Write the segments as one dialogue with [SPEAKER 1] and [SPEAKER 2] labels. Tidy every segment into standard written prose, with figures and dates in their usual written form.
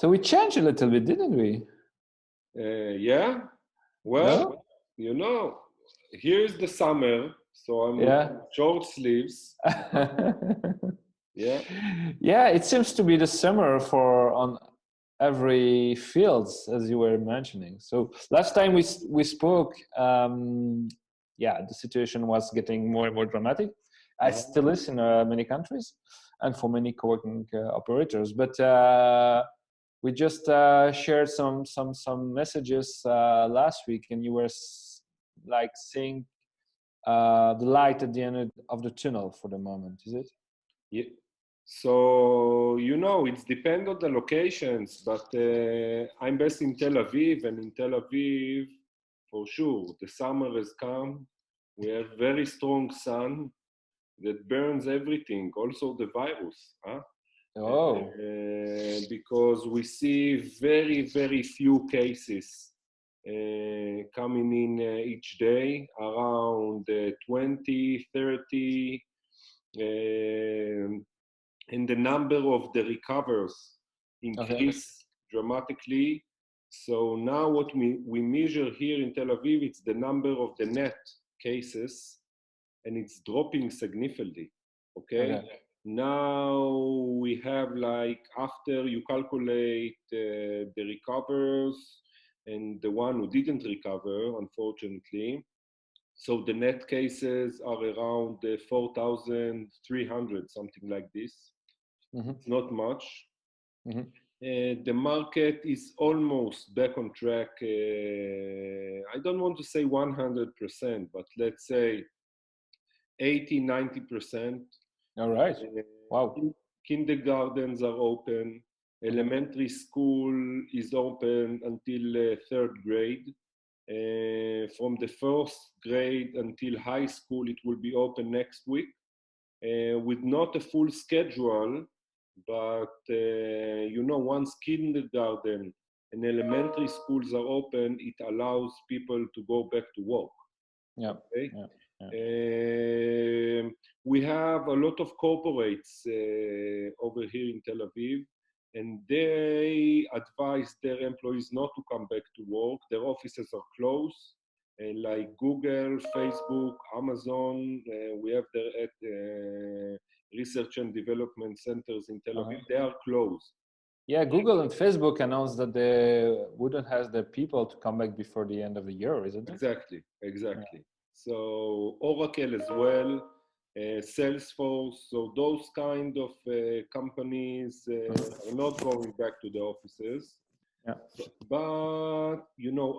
[SPEAKER 1] So we changed a little bit, didn't we?
[SPEAKER 2] Yeah. Well,
[SPEAKER 1] No?
[SPEAKER 2] here's the summer, so I'm
[SPEAKER 1] Yeah.
[SPEAKER 2] with short sleeves. Yeah.
[SPEAKER 1] Yeah, it seems to be the summer on every fields, as you were mentioning. So last time we spoke, yeah, the situation was getting more and more dramatic. It still is in many countries and for many co-working operators. But we just shared some messages last week, and you were like seeing the light at the end of the tunnel for the moment. Is it?
[SPEAKER 2] Yeah. So, it's depend on the locations, but I'm based in Tel Aviv, and in Tel Aviv, for sure, the summer has come. We have very strong sun that burns everything, also the virus, huh?
[SPEAKER 1] Oh.
[SPEAKER 2] Because we see very, very few cases coming in each day, around 20, 30, and the number of the recovers increase dramatically. So now what we measure here in Tel Aviv, it's the number of the net cases, and it's dropping significantly, okay? Now we have, like, after you calculate the recovers and the one who didn't recover, unfortunately, so the net cases are around 4,300, something like this. It's not much. The market is almost back on track. I don't want to say 100%, but let's say 80, 90%.
[SPEAKER 1] All right. Wow.
[SPEAKER 2] Kindergartens are open. Elementary school is open until third grade. From the first grade until high school, it will be open next week with not a full schedule, but once kindergarten and elementary schools are open, it allows people to go back to work.
[SPEAKER 1] Yeah.
[SPEAKER 2] Okay?
[SPEAKER 1] Yeah.
[SPEAKER 2] We have a lot of corporates over here in Tel Aviv, and they advise their employees not to come back to work. Their offices are closed, like Google, Facebook, Amazon. We have their research and development centers in Tel Aviv. They are closed.
[SPEAKER 1] Yeah, Google and Facebook announced that they wouldn't have their people to come back before the end of the year, isn't it?
[SPEAKER 2] Exactly. Yeah. So Oracle as well. Salesforce, so those kind of companies are not going back to the offices.
[SPEAKER 1] Yeah.
[SPEAKER 2] But,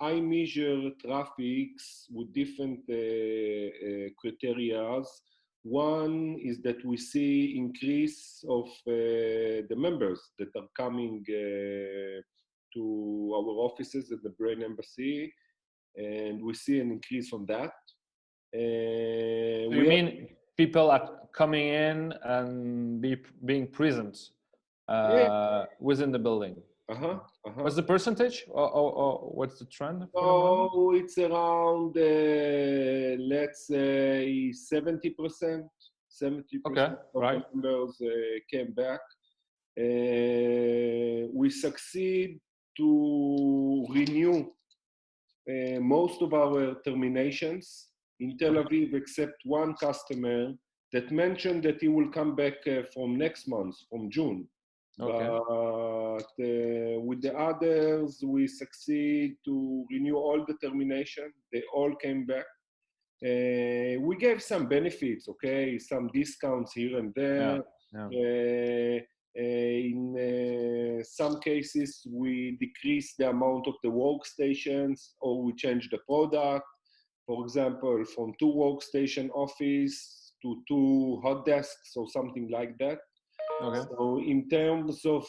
[SPEAKER 2] I measure traffics with different criteria. One is that we see increase of the members that are coming to our offices at the Brain Embassy, and we see an increase on that.
[SPEAKER 1] You mean people are coming in and being present within the building? What's the percentage, or what's the trend?
[SPEAKER 2] Oh, it's around, let's say, 70%. 70% of the members came back. We succeed to renew most of our terminations in Tel Aviv, except one customer that mentioned that he will come back from next month, from June. But with the others, we succeed to renew all the termination. They all came back. We gave some benefits, okay, some discounts here and there. In some cases, we decrease the amount of the workstations, or we change the product. For example, from 2 workstation office to 2 hot desks or something like that. So in terms of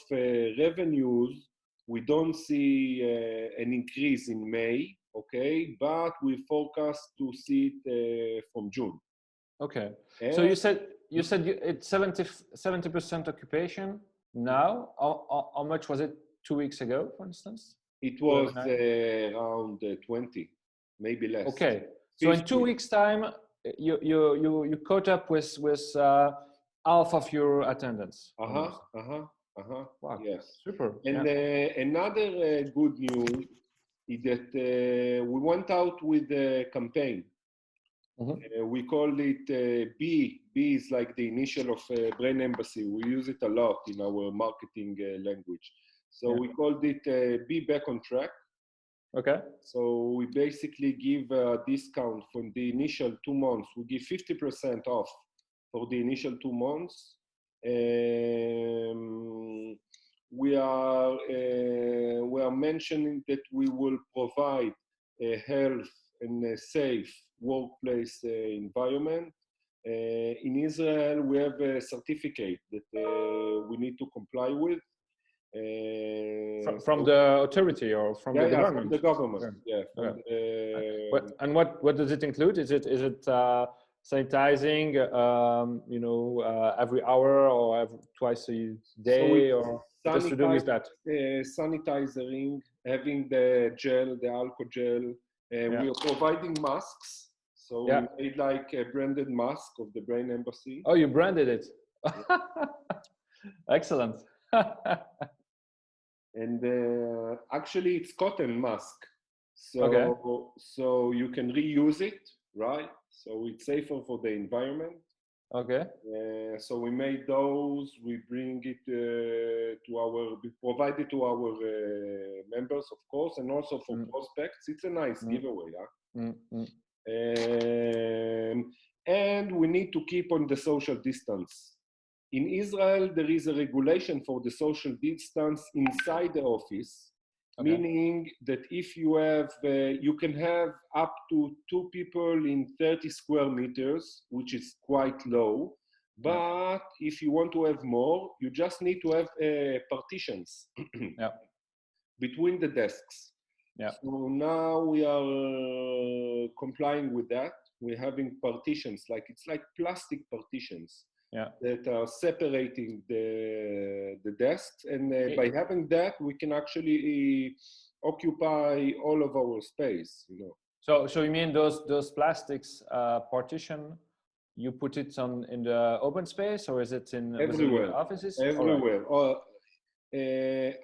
[SPEAKER 2] revenues, we don't see an increase in May, okay, but we forecast to see it from June.
[SPEAKER 1] Okay. So you said it's 70% occupation now. How much was it 2 weeks ago, for instance?
[SPEAKER 2] It was around 20, maybe less.
[SPEAKER 1] Okay. So in 2 weeks' time, you caught up with half of your attendance. Wow,
[SPEAKER 2] Yes.
[SPEAKER 1] super.
[SPEAKER 2] And another good news is that we went out with a campaign. We call it B. B is like the initial of Brain Embassy. We use it a lot in our marketing language. So we called it Be Back on Track.
[SPEAKER 1] Okay.
[SPEAKER 2] So we basically give a discount from the initial 2 months. We give 50% off for the initial 2 months. We are mentioning that we will provide a health and a safe workplace environment. In Israel, we have a certificate that we need to comply with.
[SPEAKER 1] From the authority or from the government?
[SPEAKER 2] From the government. Yeah.
[SPEAKER 1] And what does it include? Is it sanitizing, every hour or twice a day,
[SPEAKER 2] so
[SPEAKER 1] or what has to do with that?
[SPEAKER 2] Sanitizing, having the gel, the alcohol gel. We are providing masks. So we made like a branded mask of the Brain Embassy.
[SPEAKER 1] Oh, you branded it. Excellent.
[SPEAKER 2] And actually, it's cotton mask. So you can reuse it, right? So it's safer for the environment.
[SPEAKER 1] Okay.
[SPEAKER 2] So we made those. We bring it we provide it to our members, of course, and also for prospects. It's a nice giveaway, and we need to keep on the social distance. In Israel, there is a regulation for the social distance inside the office, meaning that if you have, you can have up to 2 people in 30 square meters, which is quite low. But if you want to have more, you just need to have partitions between the desks. So now we are complying with that. We're having partitions, it's like plastic partitions. That are separating the desks, and by having that, we can actually occupy all of our space.
[SPEAKER 1] So you mean those plastics partition? You put it in the open space, or is it in
[SPEAKER 2] everywhere?
[SPEAKER 1] Offices?
[SPEAKER 2] Everywhere.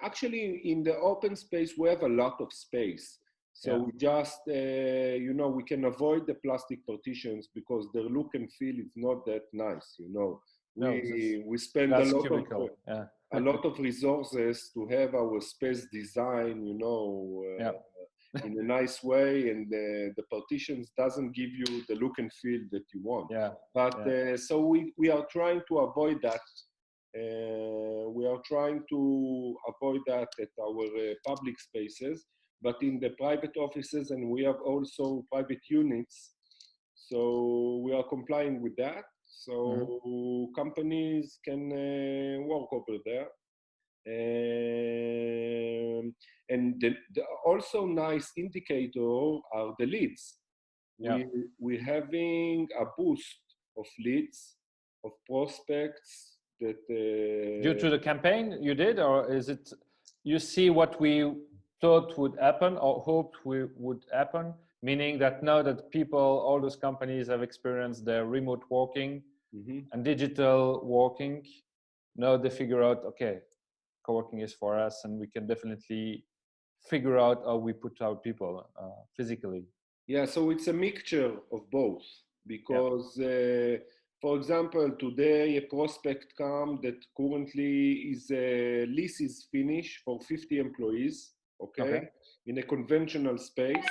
[SPEAKER 2] Actually, in the open space, we have a lot of space. So we just, we can avoid the plastic partitions because their look and feel is not that nice, We spend a lot of resources to have our space design, in a nice way, and the partitions doesn't give you the look and feel that you want. But so we are trying to avoid that. We are trying to avoid that at our public spaces. But in the private offices, and we have also private units, so we are complying with that. So companies can work over there. And the also nice indicator are the leads. We're having a boost of leads, of prospects that...
[SPEAKER 1] Due to the campaign you did, or is it you see what we thought would happen or hoped would happen, meaning that now that all those companies have experienced the remote working and digital working, now they figure out, okay, co-working is for us, and we can definitely figure out how we put our people physically.
[SPEAKER 2] Yeah, so it's a mixture of both, because for example, today a prospect come that currently lease is finished for 50 employees, in a conventional space,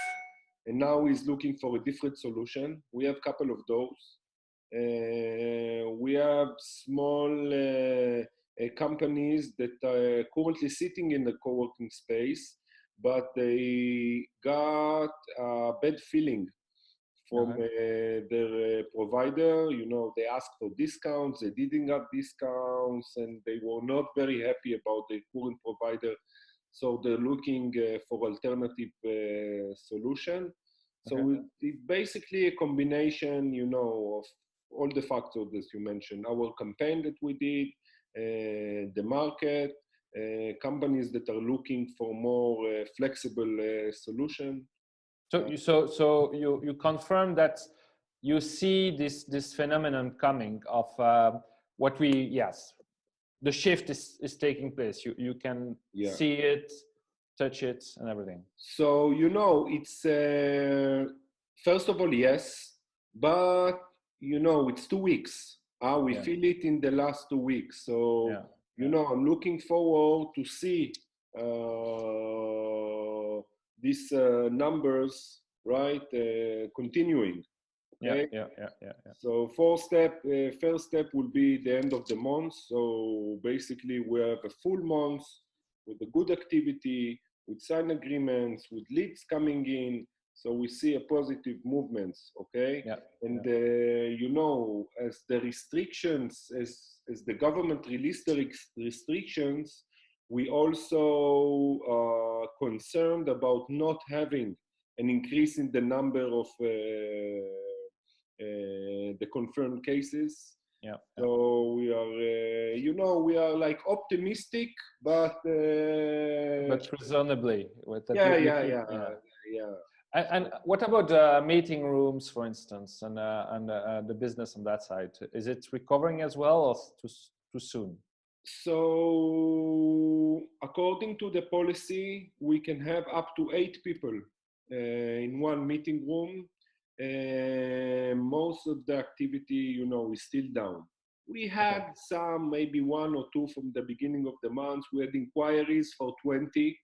[SPEAKER 2] and now he's looking for a different solution. We have a couple of those. We have small companies that are currently sitting in the co-working space, but they got a bad feeling from their provider. They asked for discounts, they didn't have discounts, and they were not very happy about the current provider. So they're looking for alternative solution. So it's basically a combination, of all the factors that you mentioned. Our campaign that we did, the market, companies that are looking for more flexible solution.
[SPEAKER 1] So you confirm that you see this phenomenon coming of what we the shift is taking place. You can see it, touch it, and everything.
[SPEAKER 2] So it's first of all, yes, but it's 2 weeks. We feel it in the last 2 weeks. So I'm looking forward to see these numbers, right, continuing. Okay.
[SPEAKER 1] Yeah.
[SPEAKER 2] So first step will be the end of the month. So basically, we have a full month with a good activity, with signed agreements, with leads coming in. So we see a positive movements, okay? And as the restrictions, as the government released the restrictions, we also are concerned about not having an increase in the number of the confirmed cases. So we are, we are like optimistic, but
[SPEAKER 1] reasonably.
[SPEAKER 2] Yeah.
[SPEAKER 1] And what about meeting rooms, for instance, and the business on that side? Is it recovering as well, or too soon?
[SPEAKER 2] So according to the policy, we can have up to 8 people in one meeting room. Most of the activity, is still down. We had some, maybe 1 or 2 from the beginning of the month. We had inquiries for 20,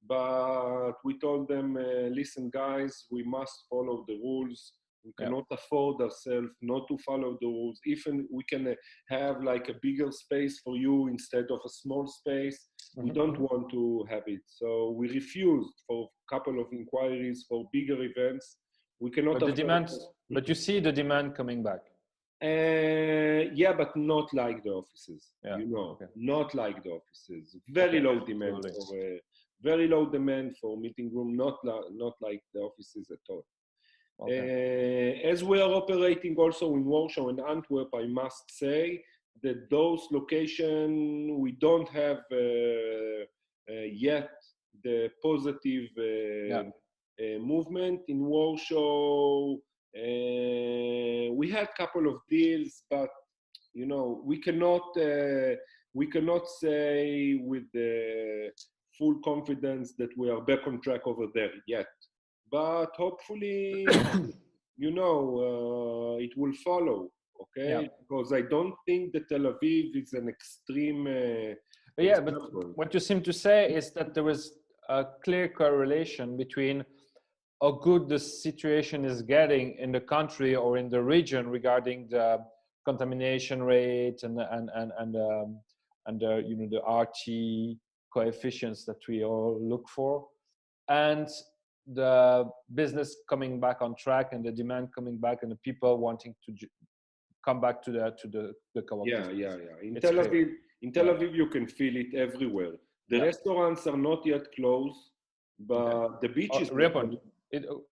[SPEAKER 2] but we told them, listen, guys, we must follow the rules. We cannot afford ourselves not to follow the rules. Even we can have like a bigger space for you instead of a small space. We don't want to have it. So we refused for a couple of inquiries for bigger events. We cannot afford.
[SPEAKER 1] But you see the demand coming back.
[SPEAKER 2] But not like the offices. Not like the offices. Very low demand for very low demand for meeting room. Not like the offices at all. As we are operating also in Warsaw and Antwerp, I must say that those locations we don't have yet the positive movement. In Warsaw, we had a couple of deals, but we cannot say with the full confidence that we are back on track over there yet. But hopefully, it will follow, okay? Because I don't think that Tel Aviv is an extreme.
[SPEAKER 1] But what you seem to say is that there is a clear correlation between how good the situation is getting in the country or in the region regarding the contamination rate and the RT coefficients that we all look for, and the business coming back on track and the demand coming back and the people wanting to come back to the co-working.
[SPEAKER 2] In Tel Aviv, you can feel it everywhere. The restaurants are not yet closed, but the beach is open.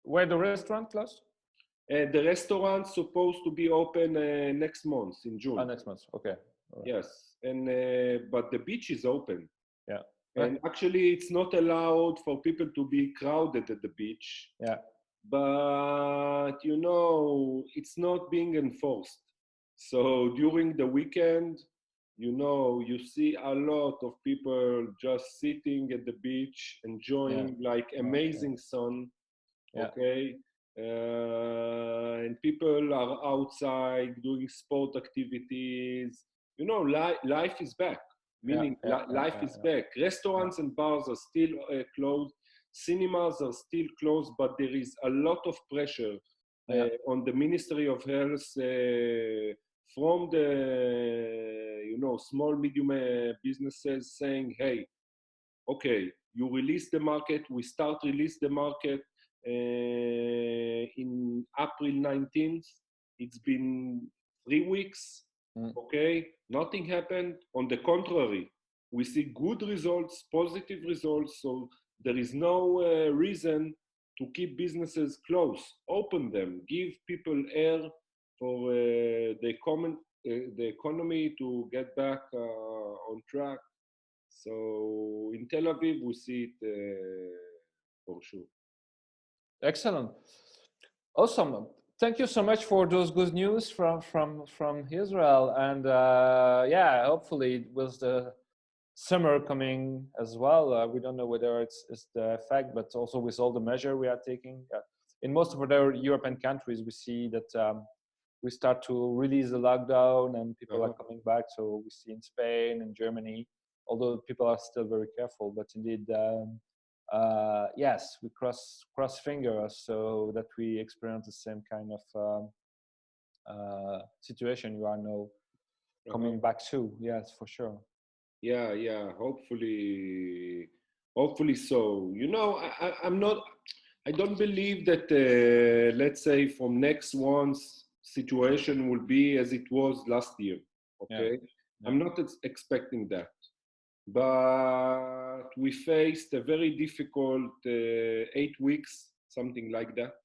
[SPEAKER 1] Where the restaurant closed?
[SPEAKER 2] The restaurant's supposed to be open next month in June.
[SPEAKER 1] Next month, okay.
[SPEAKER 2] Right. Yes, and but the beach is open.
[SPEAKER 1] Yeah.
[SPEAKER 2] And actually, it's not allowed for people to be crowded at the beach.
[SPEAKER 1] Yeah.
[SPEAKER 2] But it's not being enforced. So during the weekend, you see a lot of people just sitting at the beach, enjoying like amazing sun. Okay. And people are outside doing sport activities. Life is back. Meaning life is back. Restaurants and bars are still closed. Cinemas are still closed, but there is a lot of pressure on the Ministry of Health from the small, medium businesses saying, hey, okay, you release the market, we start release the market in April 19th. It's been 3 weeks. Okay, nothing happened. On the contrary, we see good results, positive results. So there is no reason to keep businesses closed. Open them, give people air for the economy to get back on track. So in Tel Aviv, we see it for sure.
[SPEAKER 1] Excellent. Awesome. thank you so much for those good news from Israel, and yeah, hopefully with the summer coming as well, we don't know whether it's the effect, but also with all the measure we are taking in most of other European countries, we see that we start to release the lockdown and people are coming back. So we see in Spain and Germany, although people are still very careful, but indeed. Yes, we cross fingers so that we experience the same kind of situation you are now coming back to. Yes, for sure.
[SPEAKER 2] Yeah. Hopefully so. You know, I'm not. I don't believe that. Let's say from next one's situation will be as it was last year. Okay, I'm not expecting that. But we faced a very difficult 8 weeks, something like that,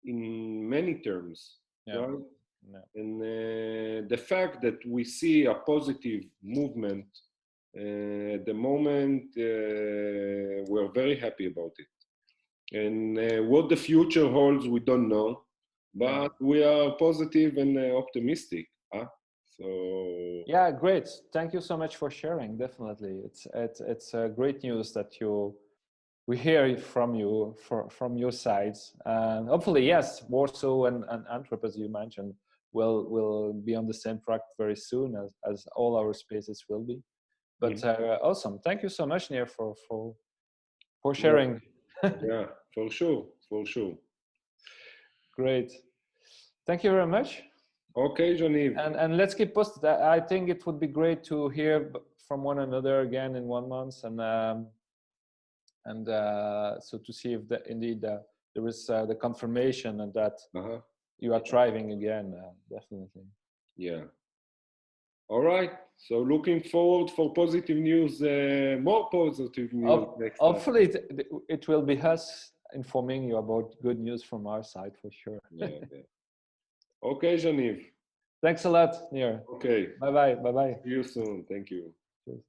[SPEAKER 2] in many terms, right? And the fact that we see a positive movement at the moment, we're very happy about it. And what the future holds, we don't know, but we are positive and optimistic. So
[SPEAKER 1] yeah, great. Thank you so much for sharing. Definitely, it's great news that we hear from you from your sides, and hopefully, yes, Warsaw and Antwerp, as you mentioned, will be on the same track very soon as all our spaces will be. But awesome. Thank you so much, Nir, for sharing.
[SPEAKER 2] Yeah, for sure.
[SPEAKER 1] Great. Thank you very much.
[SPEAKER 2] Okay, Jean-Yves.
[SPEAKER 1] And let's keep posted. I think it would be great to hear from one another again in 1 month, and so to see if indeed there is the confirmation and that you are thriving again. Definitely.
[SPEAKER 2] Yeah. All right. So looking forward for positive news, more positive news next time.
[SPEAKER 1] Hopefully it will be us informing you about good news from our side for sure.
[SPEAKER 2] Yeah. Okay, Jean-Yves.
[SPEAKER 1] Thanks a lot, Nir.
[SPEAKER 2] Okay.
[SPEAKER 1] Bye-bye.
[SPEAKER 2] See you soon. Thank you.
[SPEAKER 1] Cheers.